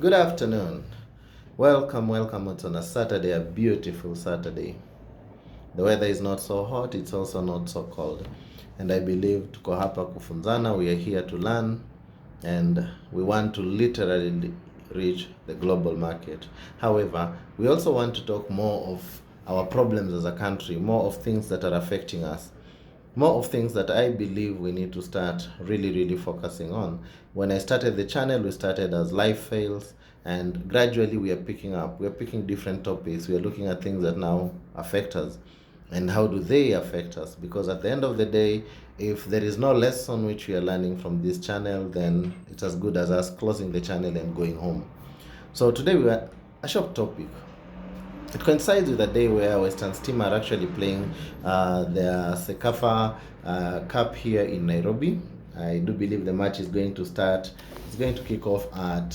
Good afternoon. Welcome out on a Saturday, a beautiful Saturday. The weather is not so hot, it's also not so cold. And I believe tuko hapa kufunzana, we are here to learn, and we want to literally reach the global market. However, we also want to talk more of our problems as a country, more of things that are affecting us, more of things that I believe we need to start really focusing on. When I started the channel, we started as life fails, and gradually we are picking up. We are picking different topics. We are looking at things that now affect us, and how do they affect us? Because at the end of the day, if there is no lesson which we are learning from this channel, then it's as good as us closing the channel and going home. So today we are a short topic. It coincides with a day where Western Stima are actually playing their Sekafa Cup here in Nairobi. I do believe the match is going to start. It's going to kick off at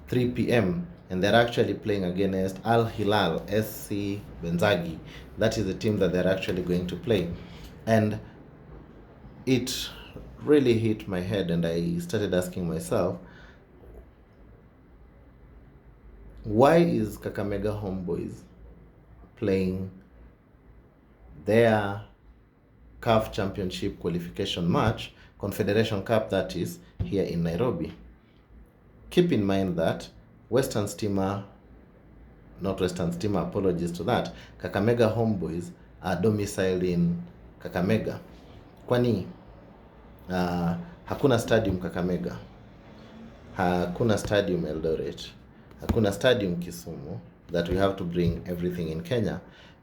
3 p.m. and they're actually playing against Al Hilal SC Benzagi. That is the team that they're actually going to play. And it really hit my head, and I started asking myself, why is Kakamega Homeboys playing their CAF Championship qualification match, Confederation Cup that is, here in Nairobi? Keep in mind that Western Stima, apologies to that, Kakamega Homeboys are domiciled in Kakamega. Kwani hakuna stadium Kakamega, hakuna stadium Eldoret, hakuna stadium Kisumu, that we have to bring everything in Kenya.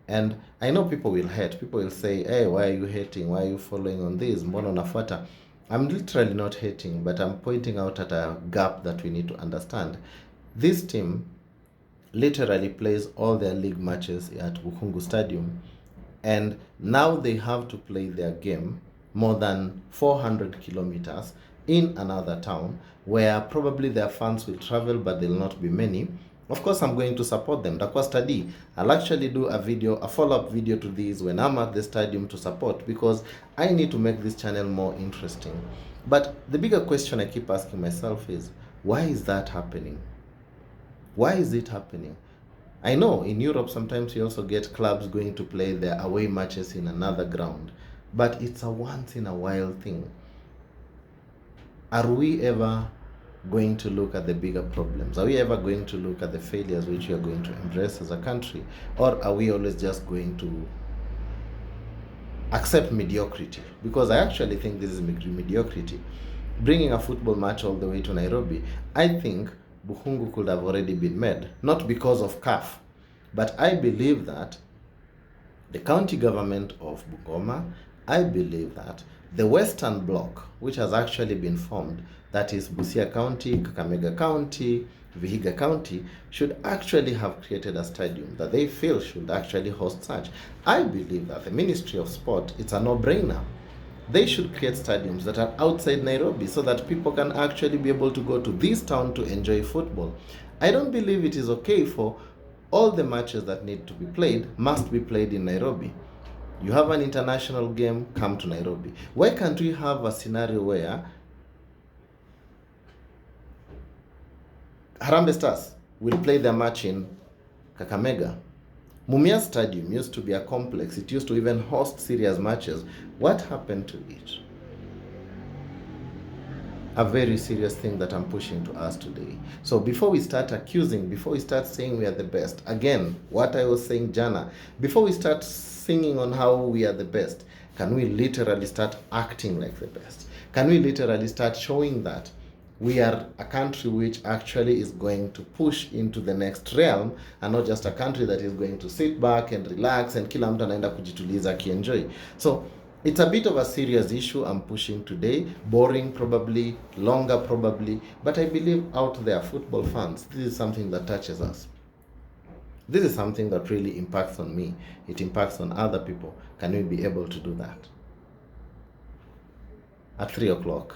And I know people will hate. People will say, hey, why are you hating? Why are you following on this? Mbona unafuata? I'm literally not hating, but I'm pointing out at a gap that we need to understand. This team literally plays all their league matches at Bukhungu Stadium, and now they have to play their game more than 400 kilometers in another town where probably their fans will travel, but they'll not be many. Of course, I'm going to support them. Dakwa study. I'll actually do a follow-up video to this when I'm at the stadium to support, because I need to make this channel more interesting. But the bigger question I keep asking myself is, why is that happening? Why is it happening? I know in Europe sometimes you also get clubs going to play their away matches in another ground, but it's a once in a while thing. Are we ever going to look at the bigger problems? Are we ever going to look at the failures which we are going to embrace as a country? Or are we always just going to accept mediocrity? Because I actually think this is mediocrity. Bringing a football match all the way to Nairobi, I think Bukhungu could have already been made, not because of CAF, but I believe that the county government of Bungoma, I believe that the Western Bloc, which has actually been formed, that is Busia County, Kakamega County, Vihiga County, should actually have created a stadium that they feel should actually host such. I believe that the Ministry of Sport, it's a no-brainer. They should create stadiums that are outside Nairobi so that people can actually be able to go to this town to enjoy football. I don't believe it is okay for all the matches that need to be played must be played in Nairobi. You have an international game, come to Nairobi. Why can't we have a scenario where Harambee Stars will play their match in Kakamega? Mumia Stadium used to be a complex. It used to even host serious matches. What happened to it? A very serious thing that I'm pushing to us today. So before we start accusing, before we start saying we are the best, again, what I was saying Jana, before we start singing on how we are the best, can we literally start acting like the best? Can we literally start showing that we are a country which actually is going to push into the next realm, and not just a country that is going to sit back and relax and kila mtu anaenda kujituliza akienjoy? So it's a bit of a serious issue I'm pushing today. Boring probably, longer probably, but I believe out there, football fans, this is something that touches us. This is something that really impacts on me. It impacts on other people. Can we be able to do that? At 3 o'clock.